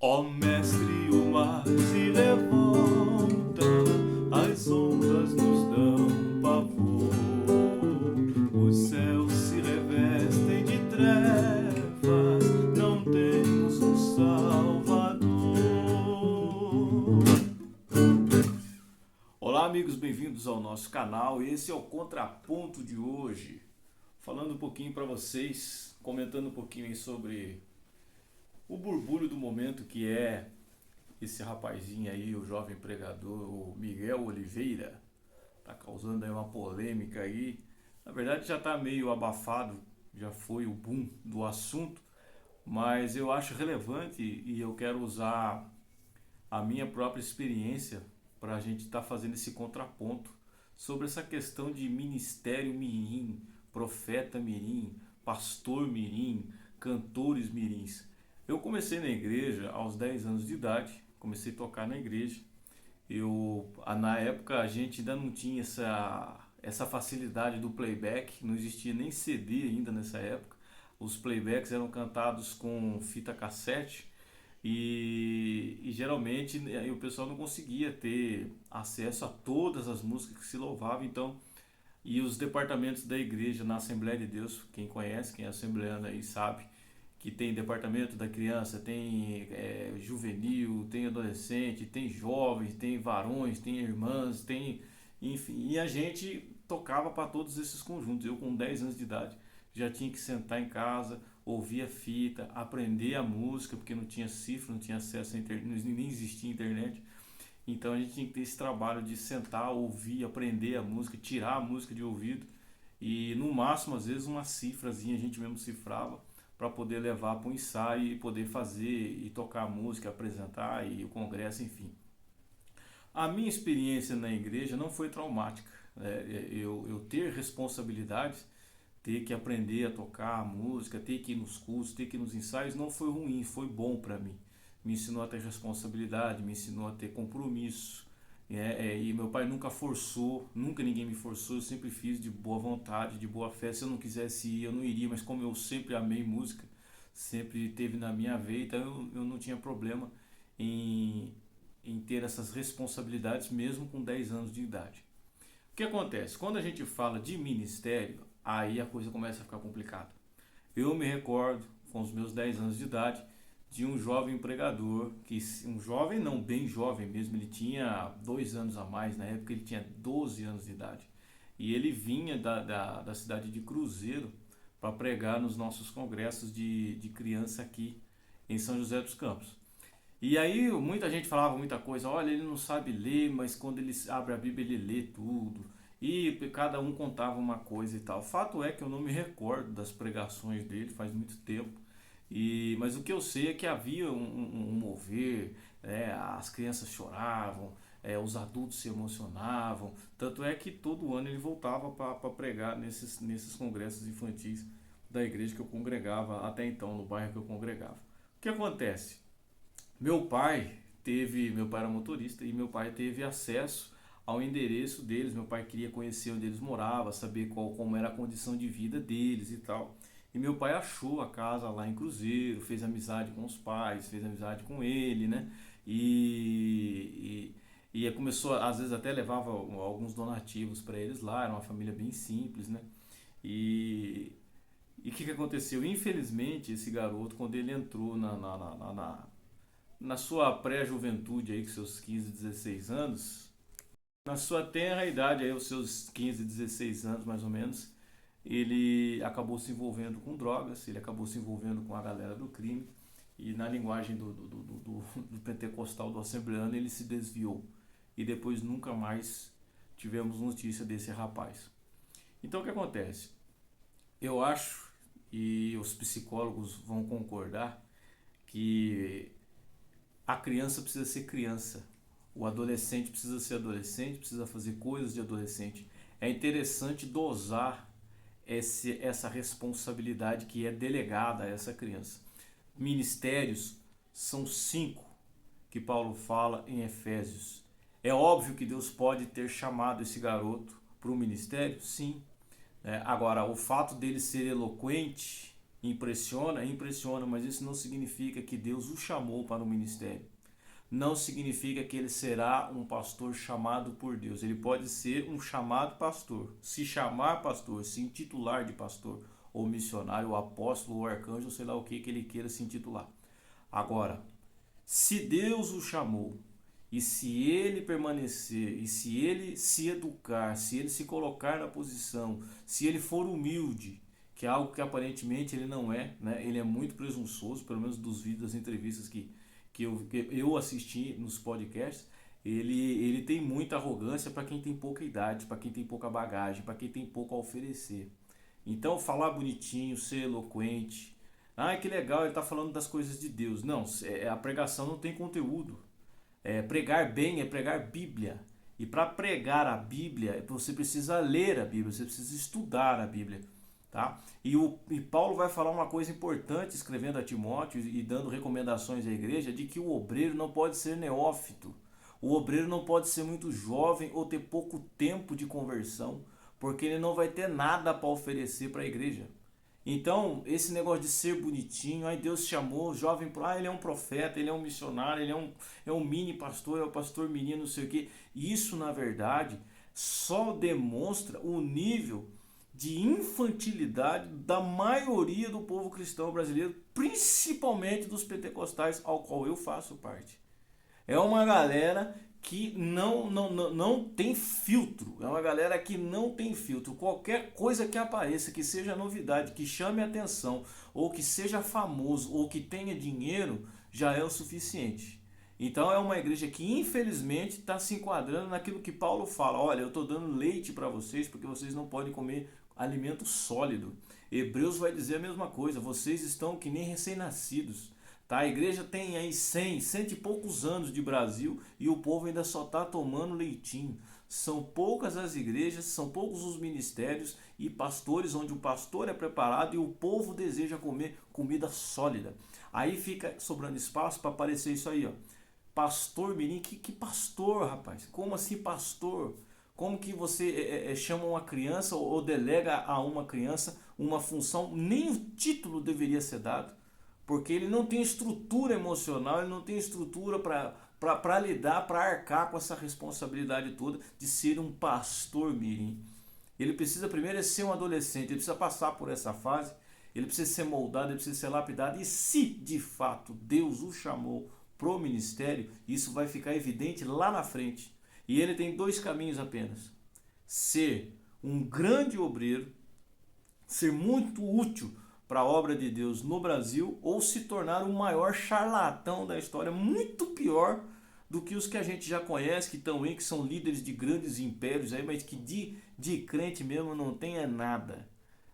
Ó mestre, o mar se revolta, as ondas nos dão pavor, os céus se revestem de trevas, não temos um Salvador. Olá, amigos, bem-vindos ao nosso canal. Esse é o Contraponto de hoje, falando um pouquinho para vocês, comentando um pouquinho aí sobre o burbúrio do momento, que é esse rapazinho aí, o jovem pregador, o Miguel Oliveira. Tá causando aí uma polêmica aí. Na verdade já tá meio abafado, já foi o boom do assunto, mas eu acho relevante e eu quero usar a minha própria experiência para a gente estar fazendo esse contraponto sobre essa questão de ministério mirim, profeta mirim, pastor mirim, cantores mirins. Eu comecei na igreja aos 10 anos de idade, comecei a tocar na igreja. Na época a gente ainda não tinha essa facilidade do playback, não existia nem CD ainda nessa época. Os playbacks eram cantados com fita cassete e geralmente, né, o pessoal não conseguia ter acesso a todas as músicas que se louvavam, então, e os departamentos da igreja na Assembleia de Deus, quem conhece, quem é assembleano aí sabe que tem departamento da criança, tem juvenil, tem adolescente, tem jovens, tem varões, tem irmãs, tem, enfim, e a gente tocava para todos esses conjuntos. Eu com 10 anos de idade já tinha que sentar em casa, ouvir a fita, aprender a música, porque não tinha cifra, não tinha acesso à internet, nem existia internet. Então a gente tinha que ter esse trabalho de sentar, ouvir, aprender a música, tirar a música de ouvido e no máximo às vezes uma cifrazinha a gente mesmo cifrava para poder levar para o ensaio e poder fazer e tocar a música, apresentar e o congresso, enfim. A minha experiência na igreja não foi traumática. Eu ter responsabilidades, ter que aprender a tocar a música, ter que ir nos cursos, ter que ir nos ensaios, não foi ruim, foi bom para mim. Me ensinou a ter responsabilidade, me ensinou a ter compromisso. E meu pai nunca forçou, nunca ninguém me forçou, eu sempre fiz de boa vontade, de boa fé. Se eu não quisesse ir, eu não iria, mas como eu sempre amei música, sempre teve na minha veia, então eu não tinha problema em, em ter essas responsabilidades mesmo com 10 anos de idade. O que acontece? Quando a gente fala de ministério, aí a coisa começa a ficar complicada. Eu me recordo, com os meus 10 anos de idade, de um jovem pregador, um jovem não, bem jovem mesmo, ele tinha 2 anos a mais, na época ele tinha 12 anos de idade. E ele vinha da cidade de Cruzeiro para pregar nos nossos congressos de criança aqui em São José dos Campos. E aí muita gente falava muita coisa, olha, ele não sabe ler, mas quando ele abre a Bíblia ele lê tudo. E cada um contava uma coisa e tal. Fato é que eu não me recordo das pregações dele, faz muito tempo. Mas o que eu sei é que havia um mover, né, as crianças choravam, os adultos se emocionavam. Tanto é que todo ano ele voltava para pregar nesses congressos infantis da igreja que eu congregava até então, no bairro que eu congregava. O que acontece? Meu pai era motorista e meu pai teve acesso ao endereço deles. Meu pai queria conhecer onde eles moravam, saber como era a condição de vida deles e tal. E meu pai achou a casa lá em Cruzeiro, fez amizade com os pais, fez amizade com ele, né? E começou, às vezes até levava alguns donativos para eles lá, era uma família bem simples, né? E o que aconteceu? Infelizmente, esse garoto, quando ele entrou na sua pré-juventude aí, com seus 15, 16 anos, na sua tenra idade aí, os seus 15, 16 anos mais ou menos, ele acabou se envolvendo com drogas, ele acabou se envolvendo com a galera do crime e na linguagem do pentecostal, do assembleano, ele se desviou e depois nunca mais tivemos notícia desse rapaz. Então o que acontece? Eu acho, e os psicólogos vão concordar, que a criança precisa ser criança. O adolescente precisa ser adolescente, precisa fazer coisas de adolescente. É interessante dosar essa responsabilidade que é delegada a essa criança. Ministérios são 5 que Paulo fala em Efésios. É óbvio que Deus pode ter chamado esse garoto para o ministério? Sim. Agora, o fato dele ser eloquente Impressiona, mas isso não significa que Deus o chamou para o ministério. Não significa que ele será um pastor chamado por Deus. Ele pode ser um chamado pastor, se chamar pastor, se intitular de pastor, ou missionário, ou apóstolo, ou arcanjo, sei lá o que ele queira se intitular. Agora, se Deus o chamou, e se ele permanecer, e se ele se educar, se ele se colocar na posição, se ele for humilde, que é algo que aparentemente ele não é, né? Ele é muito presunçoso, pelo menos dos vídeos, das entrevistas que eu assisti nos podcasts. Ele tem muita arrogância para quem tem pouca idade, para quem tem pouca bagagem, para quem tem pouco a oferecer. Então, falar bonitinho, ser eloquente, que legal, ele está falando das coisas de Deus. Não, a pregação não tem conteúdo. Pregar bem é pregar Bíblia. E para pregar a Bíblia, você precisa ler a Bíblia, você precisa estudar a Bíblia. Tá? E Paulo vai falar uma coisa importante, escrevendo a Timóteo e dando recomendações à igreja, de que o obreiro não pode ser neófito. O obreiro não pode ser muito jovem ou ter pouco tempo de conversão, porque ele não vai ter nada para oferecer para a igreja. Então, esse negócio de ser bonitinho, aí Deus chamou o jovem, ele é um profeta, ele é um missionário, ele é um mini pastor, é o pastor menino, não sei o quê. Isso, na verdade, só demonstra o nível de infantilidade da maioria do povo cristão brasileiro, principalmente dos pentecostais, ao qual eu faço parte. É uma galera que não tem filtro. É uma galera que não tem filtro. Qualquer coisa que apareça, que seja novidade, que chame atenção, ou que seja famoso, ou que tenha dinheiro, já é o suficiente. Então é uma igreja que infelizmente está se enquadrando naquilo que Paulo fala. Olha, eu estou dando leite para vocês porque vocês não podem comer alimento sólido. Hebreus vai dizer a mesma coisa. Vocês estão que nem recém-nascidos. Tá? A igreja tem aí 100 e poucos anos de Brasil e o povo ainda só está tomando leitinho. São poucas as igrejas, são poucos os ministérios e pastores onde o pastor é preparado e o povo deseja comer comida sólida. Aí fica sobrando espaço para aparecer isso aí, ó. Pastor mirim, que pastor, rapaz? Como assim pastor? Como que você chama uma criança ou delega a uma criança uma função, nem o título deveria ser dado, porque ele não tem estrutura emocional, ele não tem estrutura para lidar, para arcar com essa responsabilidade toda de ser um pastor mirim. Ele precisa primeiro ser um adolescente, ele precisa passar por essa fase, ele precisa ser moldado, ele precisa ser lapidado, e se de fato Deus o chamou pro ministério, isso vai ficar evidente lá na frente. E ele tem dois caminhos apenas: ser um grande obreiro, ser muito útil para a obra de Deus no Brasil, ou se tornar o maior charlatão da história, muito pior do que os que a gente já conhece, que estão aí, que são líderes de grandes impérios aí, mas que de crente mesmo não tenha nada.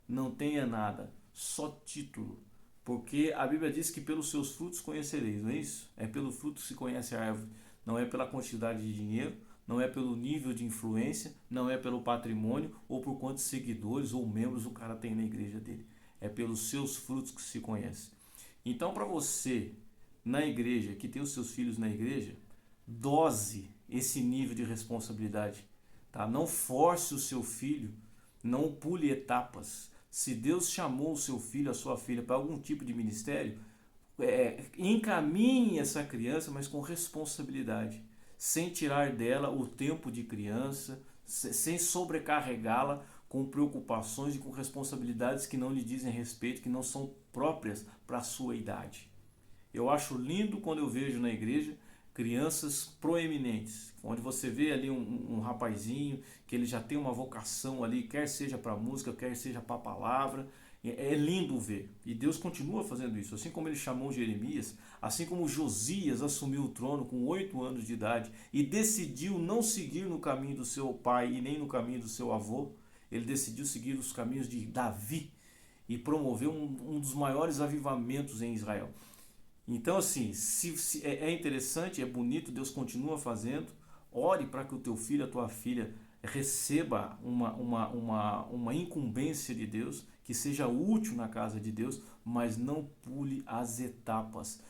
Não tenha nada, só título. Porque a Bíblia diz que pelos seus frutos conhecereis, não é isso? É pelo fruto que se conhece a árvore, não é pela quantidade de dinheiro, não é pelo nível de influência, não é pelo patrimônio ou por quantos seguidores ou membros o cara tem na igreja dele. É pelos seus frutos que se conhece. Então, para você, na igreja, que tem os seus filhos na igreja, dose esse nível de responsabilidade. Tá? Não force o seu filho, não pule etapas. Se Deus chamou o seu filho, a sua filha, para algum tipo de ministério, encaminhe essa criança, mas com responsabilidade, sem tirar dela o tempo de criança, sem sobrecarregá-la com preocupações e com responsabilidades que não lhe dizem respeito, que não são próprias para a sua idade. Eu acho lindo quando eu vejo na igreja crianças proeminentes, onde você vê ali um rapazinho que ele já tem uma vocação ali, quer seja para a música, quer seja para a palavra. É lindo ver, e Deus continua fazendo isso, assim como ele chamou Jeremias, assim como Josias assumiu o trono com 8 anos de idade e decidiu não seguir no caminho do seu pai e nem no caminho do seu avô. Ele decidiu seguir os caminhos de Davi e promoveu um dos maiores avivamentos em Israel. Então, assim, é interessante, é bonito, Deus continua fazendo. Ore para que o teu filho, a tua filha, receba uma incumbência de Deus, que seja útil na casa de Deus, mas não pule as etapas.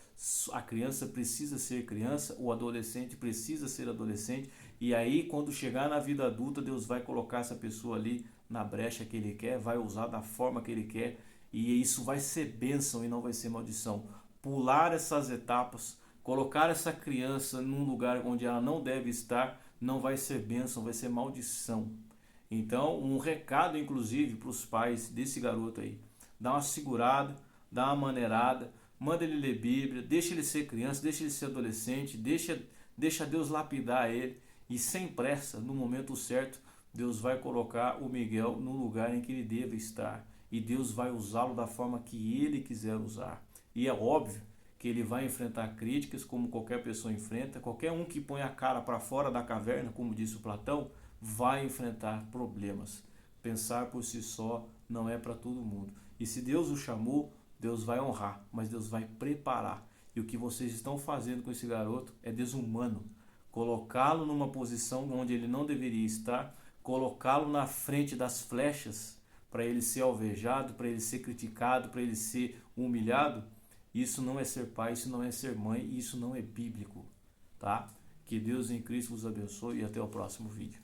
A criança precisa ser criança, o adolescente precisa ser adolescente, e aí quando chegar na vida adulta, Deus vai colocar essa pessoa ali na brecha que Ele quer, vai usar da forma que Ele quer, E isso vai ser bênção e não vai ser maldição. Pular essas etapas, colocar essa criança num lugar onde ela não deve estar, não vai ser bênção, vai ser maldição. Então, um recado, inclusive, para os pais desse garoto aí: dá uma segurada, dá uma maneirada, manda ele ler Bíblia, deixa ele ser criança, deixa ele ser adolescente, deixa Deus lapidar ele, e sem pressa, no momento certo, Deus vai colocar o Miguel no lugar em que ele deve estar, e Deus vai usá-lo da forma que ele quiser usar. E é óbvio que ele vai enfrentar críticas, como qualquer pessoa enfrenta. Qualquer um que põe a cara para fora da caverna, como disse o Platão, vai enfrentar problemas. Pensar por si só não é para todo mundo. E se Deus o chamou, Deus vai honrar, mas Deus vai preparar. E o que vocês estão fazendo com esse garoto é desumano. Colocá-lo numa posição onde ele não deveria estar, colocá-lo na frente das flechas para ele ser alvejado, para ele ser criticado, para ele ser humilhado. Isso não é ser pai, isso não é ser mãe, isso não é bíblico, tá? Que Deus em Cristo vos abençoe e até o próximo vídeo.